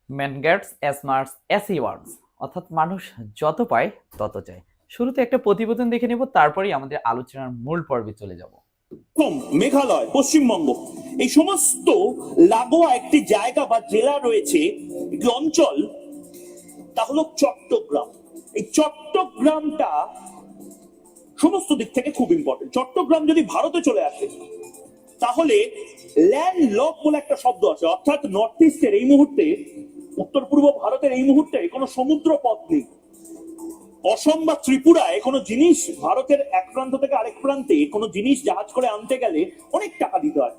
Man gets as much as he wants, অর্থাৎ মানুষ যত পায় তত চায়। শুরুতে একটা প্রতিবেদন দেখে নেব, তারপরেই আমাদের আলোচনার মূল পর্বে চলে যাব। মেঘালয়, পশ্চিমবঙ্গ, এই সমস্ত লাগোয়া একটি জায়গা বা জেলা রয়েছে, একটি অঞ্চল, তা হলো চট্টগ্রাম। এই চট্টগ্রামটা সমস্ত দিক থেকে খুব ইম্পর্টেন্ট। চট্টগ্রাম যদি ভারতে চলে আসে তাহলে ল্যান্ড লক বলে একটা শব্দ আছে, অর্থাৎ নর্থ ইস্টের এই মুহূর্তে, উত্তর পূর্ব ভারতের এই মুহূর্তে কোনো সমুদ্র পথ নেই। অসম বা ত্রিপুরায় কোনো জিনিস ভারতের এক প্রান্ত থেকে আরেক প্রান্তে কোনো জিনিস জাহাজ করে আনতে গেলে অনেক টাকা দিতে হয়,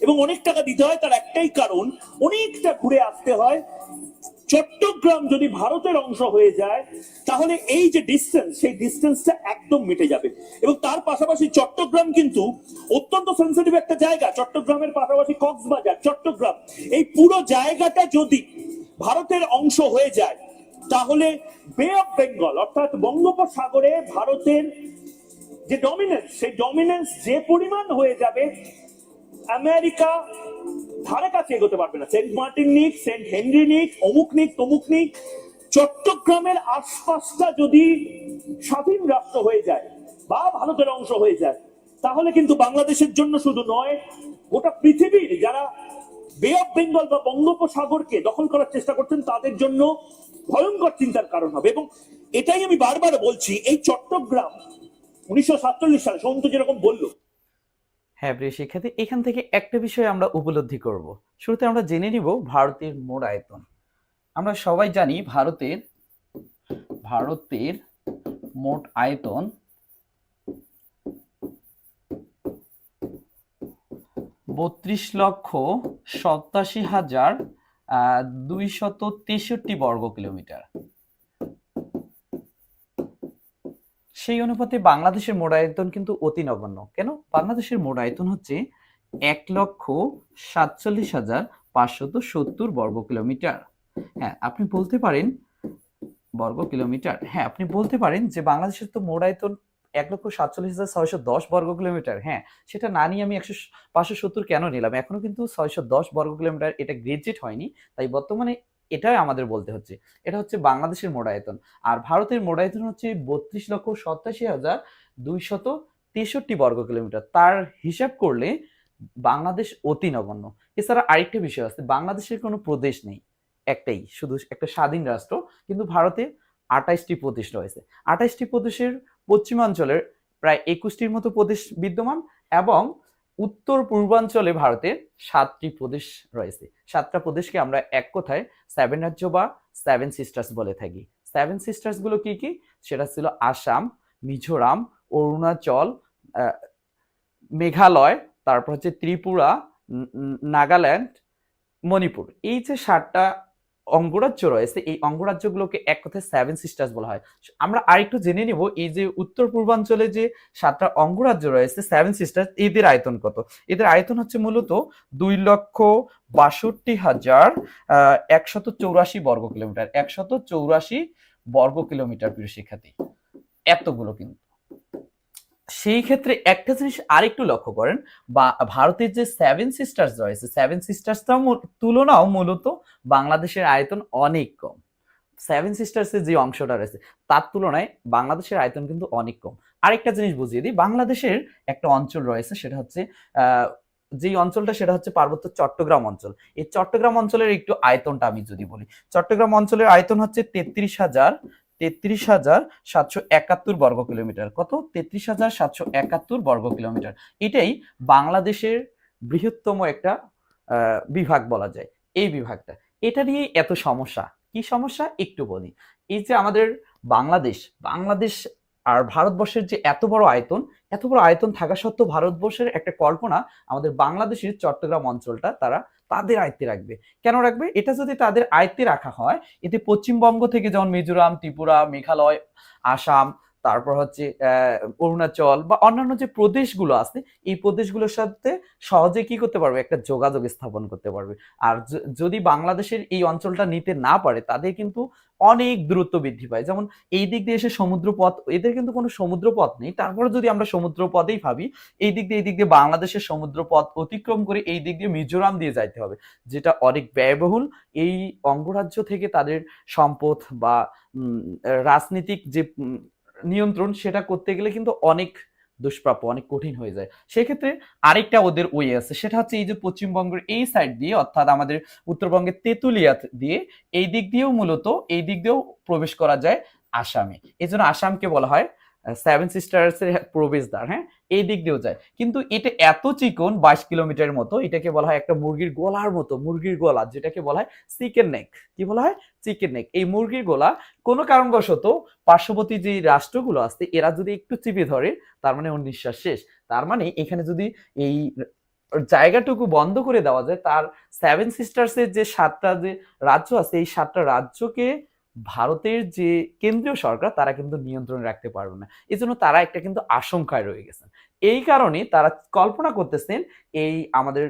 এবং অনেক টাকা দিতে হয় তার একটাই কারণ, অনেকটা ঘুরে আসতে হয়। চট্টগ্রাম যদি ভারতের অংশ হয়ে যায় তাহলে এই যে ডিস্টেন্স, সেই ডিস্টেন্সটা একদম মিটে যাবে। এবং তার পাশাপাশি চট্টগ্রাম কিন্তু অত্যন্ত সেন্সিটিভ একটা জায়গা। চট্টগ্রামের পাশাপাশি কক্সবাজার, চট্টগ্রাম, এই পুরো জায়গাটা যদি ভারতের অংশ হয়ে যায় তাহলে বে অফ বেঙ্গল অর্থাৎ বঙ্গোপসাগরে ভারতের যে ডমিনেন্স, সেই ডমিনেন্স যে পরিমাণ হয়ে যাবে, আমেরিকা ধারে কাছে এগোতে পারবে না। সেন্ট মার্টিন নিক, সেন্ট হেনরি নিক, অমুক নিক, তমুক নিক, চট্টগ্রামের আশপাশটা যদি স্বাধীন রাষ্ট্র হয়ে যায় বা ভারতের অংশ হয়ে যায় তাহলে কিন্তু বাংলাদেশের জন্য শুধু নয়, গোটা পৃথিবীর যারা বে অফ বেঙ্গল বা বঙ্গোপসাগরকে দখল করার চেষ্টা করছেন তাদের জন্য ভয়ঙ্কর চিন্তার কারণ হবে। এবং এটাই আমি বারবার বলছি, এই চট্টগ্রাম 1947 সালে সন্তু যেরকম বলল। হ্যাঁ প্রিয় শিক্ষার্থী, এখান থেকে একটা বিষয় আমরা উপলব্ধি করব। শুরুতে আমরা জেনে নিব ভারতের মোট আয়তন। আমরা সবাই জানি ভারতের মোট আয়তন ৩২,৮৭,২৬৩ বর্গ কিলোমিটার। সেই অনুপাতে বাংলাদেশের মোট আয়তন কিন্তু অতি নগণ্য। কেন? বাংলাদেশের মোট আয়তন হচ্ছে ১,৪৭,৫৭০ বর্গ কিলোমিটার। হ্যাঁ, আপনি বলতে পারেন বর্গ কিলোমিটার। হ্যাঁ, আপনি বলতে পারেন যে বাংলাদেশের তো মোট আয়তন ১,৪৭,৬১০ বর্গ কিলোমিটার। হ্যাঁ, সেটা না নিয়ে আমি ৫৭০ কেন নিলাম? এখনো কিন্তু ৬১০ বর্গ কিলোমিটার এটা গ্রেজুয়েট হয়নি। তাই বর্তমানে এটাই আমাদের বলতে হচ্ছে। এটা হচ্ছে বাংলাদেশের মোট আয়তন। আর ভারতের মোট আয়তন হচ্ছে ৩২,৮৭,২৬৩ বর্গ কিলোমিটার। তার হিসাব করলে বাংলাদেশ অতি নগণ্য। এছাড়া আরেকটা বিষয় আছে, বাংলাদেশের কোনো প্রদেশ নেই। একটাই, শুধু একটা স্বাধীন রাষ্ট্র। কিন্তু ভারতে ২৮টি প্রদেশ রয়েছে। ২৮টি প্রদেশের পশ্চিমাঞ্চলের প্রায় ২১টির মতো প্রদেশ বিদ্যমান, এবং উত্তর পূর্বাঞ্চলে ভারতের ৭টি প্রদেশ রয়েছে। ৭টা প্রদেশকে আমরা এক কথায় সেভেন রাজ্য বা সেভেন সিস্টার্স বলে থাকি। সেভেন সিস্টার্স গুলো কি কি? সেটা ছিল আসাম, মিজোরাম, অরুণাচল, মেঘালয়, তারপর হচ্ছে ত্রিপুরা, নাগাল্যান্ড, মণিপুর। এই যে ৭টা অঙ্গরাজ্য রয়েছে, এই অঙ্গরাজ্যগুলোকে এক কথায় সেভেন সিস্টার্স বলা হয়। আমরা আরেকটু জেনে নিব, এই যে উত্তর পূর্বাঞ্চলে যে ৭টা অঙ্গরাজ্য রয়েছে সেভেন সিস্টার্স, এদের আয়তন কত? এদের আয়তন হচ্ছে মূলত ২,৬২,১৮৪ বর্গ কিলোমিটার। ১৮৪ বর্গ কিলোমিটার, প্রিয় শিক্ষার্থী। এতগুলো কিন্তু। সেই ক্ষেত্রে একটা জিনিস আরেকটু লক্ষ্য করেন, বা ভারতের যে সেভেন সিস্টার্স রয়েছে, সেভেন সিস্টার্সটাও তুলনাও মূলত বাংলাদেশের আয়তন অনেক কম। সেভেন সিস্টার্সের যে অংশটা রয়েছে তার তুলনায় বাংলাদেশের আয়তন কিন্তু অনেক কম। আরেকটা জিনিস বুঝিয়ে দিই, বাংলাদেশের একটা অঞ্চল রয়েছে, সেটা হচ্ছে যেই অঞ্চলটা, সেটা হচ্ছে পার্বত্য চট্টগ্রাম অঞ্চল। এই চট্টগ্রাম অঞ্চলের একটু আয়তনটা আমি যদি বলি, চট্টগ্রাম অঞ্চলের আয়তন হচ্ছে ৩৩,৭৭১ বর্গ কিলোমিটার। কত? ৩৩,৭৭১ বর্গ কিলোমিটার। এটাই বাংলাদেশের বৃহত্তম একটা বিভাগ বলা যায়, এই বিভাগটা। এটা নিয়ে এত সমস্যা। কি সমস্যা একটু বলি। এই যে আমাদের বাংলাদেশ আর ভারতবর্ষের যে এত বড় আয়তন থাকা সত্ত্বেও ভারতবর্ষের একটা কল্পনা আমাদের বাংলাদেশের চট্টগ্রাম অঞ্চলটা তারা তাদের আয়ত্তে রাখবে। কেন রাখবে? এটা যদি তাদের আয়ত্তে রাখা হয়, এতে পশ্চিমবঙ্গ থেকে যেমন মিজোরাম, ত্রিপুরা, মেঘালয়, আসাম, তারপর হচ্ছে অরুণাচল বা অন্যান্য যে প্রদেশগুলো আছে এই প্রদেশগুলোর সাথে সহজে কি করতে পারবে, একটা যোগাযোগ স্থাপন করতে পারবে। আর যদি বাংলাদেশের এই অঞ্চলটা নিতে না পারে তাদের কিন্তু অনেক দূরত্ব বৃদ্ধি পায়। যেমন এই দিক দিয়ে এসে সমুদ্রপথ, এদের কিন্তু কোনো সমুদ্রপথ নেই, তারপরে যদি আমরা সমুদ্রপথেই ভাবি এই দিক দিয়ে বাংলাদেশের সমুদ্রপথ অতিক্রম করে এই দিক দিয়ে মিজোরাম দিয়ে যাইতে হবে, যেটা অনেক ব্যয়বহুল। এই অঙ্গরাজ্য থেকে তাদের সম্পদ বা রাজনীতিক যে নিয়ন্ত্রণ সেটা করতে গেলে কিন্তু অনেক দুষ্প্রাপ্য, অনেক কঠিন হয়ে যায়। সেক্ষেত্রে আরেকটা ওদের ওয়ে আছে, সেটা হচ্ছে এই যে পশ্চিমবঙ্গের এই সাইড দিয়ে, অর্থাৎ আমাদের উত্তরবঙ্গের তেঁতুলিয়া দিয়ে এই দিক দিয়েও মূলত এই দিক দিয়েও প্রবেশ করা যায় আসামে। এই জন্য আসামকে বলা হয় সেভেন সিস্টার্স এর প্রবেশদ্বার। হ্যাঁ, এই দিক দিয়েও যায়, কিন্তু এটা এত চিকন 22 কিলোমিটারের মতো, এটাকে বলা হয় একটা মুরগির গলার মতো, মুরগির গলা, যেটাকে বলা হয় চিকেন নেক। কি বলা হয়? Chicken neck. এই মুরগির গলা কোনো কারণবশত পার্শ্ববর্তী যে রাষ্ট্রগুলো আছে এরা যদি একটু চিপে ধরে, তার মানে ওর নিঃশ্বাস শেষ। তার মানে এখানে যদি এই জায়গাটুকু বন্ধ করে দেওয়া যায়, তার সেভেন সিস্টার্স এর যে 7টা যে রাজ্য আছে এই 7টা রাজ্যকে ভারতের যে কেন্দ্রীয় সরকার তারা কিন্তু নিয়ন্ত্রণে রাখতে পারবে না। এজন্য তারা একটা কিন্তু আশঙ্কায় রয়ে গেছেন। এই কারণে তারা কল্পনা করতেছেন এই আমাদের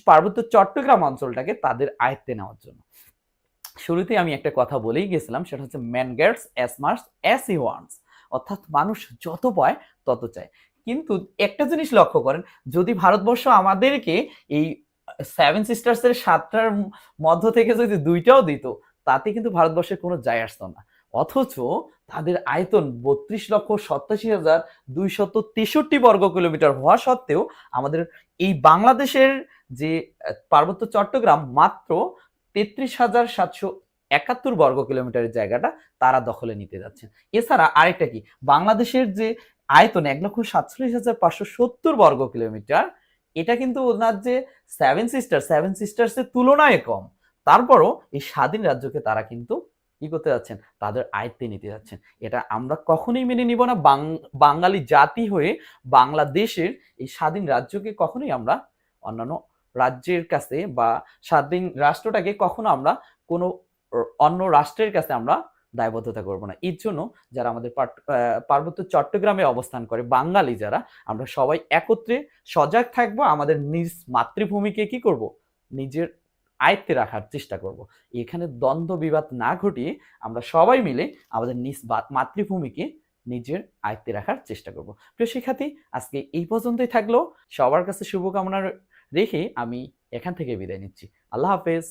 পার্বত্য চট্টগ্রাম অঞ্চলটাকে তাদের আয়ত্তে নেওয়ার জন্য। শুরুতেই আমি একটা কথা বলেই গেছিলাম, সেটা হচ্ছে man gets as much as he wants, অর্থাৎ মানুষ যত পায় তত চায়। কিন্তু একটা জিনিস লক্ষ্য করেন, যদি ভারতবর্ষ আমাদেরকে এই সেভেন সিস্টার্স এর 7টার মধ্য থেকে যদি 2টাও দিত, তাতে কিন্তু ভারতবর্ষের কোনো যায় আসতো না। অথচ তাদের আয়তন 32,87,263 বর্গ কিলোমিটার হওয়া সত্ত্বেও আমাদের এই বাংলাদেশের যে পার্বত্য চট্টগ্রাম মাত্র 33,771 বর্গ কিলোমিটারের জায়গাটা তারা দখলে নিতে যাচ্ছেন। এছাড়া আরেকটা কি, বাংলাদেশের যে আয়তন 1,47,570 বর্গ কিলোমিটার, এটা কিন্তু ওনার যে সেভেন সিস্টার্স এর তুলনায় কম। তারপরও এই স্বাধীন রাজ্যকে তারা কিন্তু কি করতে যাচ্ছেন, তাদের আয়ত্তে নিতে যাচ্ছেন। এটা আমরা কখনোই মেনে নিব না। বাঙালি জাতি হয়ে বাংলাদেশের এই স্বাধীন রাজ্যকে কখনোই আমরা অন্যান্য রাজ্যের কাছে বা স্বাধীন রাষ্ট্রটাকে কখনো আমরা কোনো অন্য রাষ্ট্রের কাছে আমরা দায়বদ্ধতা করব না। এর জন্য যারা আমাদের পার্বত্য চট্টগ্রামে অবস্থান করে বাঙালি যারা, আমরা সবাই একত্রে সজাগ থাকবো, আমাদের নিজ মাতৃভূমিকে কি করব, নিজের আয়ত্তে রাখার চেষ্টা করব। এখানে দ্বন্দ্ব বিবাদ না ঘটিয়ে আমরা সবাই মিলে আমাদের নিজ মাতৃভূমিকে নিজের আয়ত্তে রাখার চেষ্টা করব। প্রিয় শিক্ষার্থী, আজকে এই পর্যন্তই থাকলো। সবার কাছে শুভকামনা রেখে আমি এখান থেকে বিদায় নিচ্ছি। আল্লাহ হাফেজ।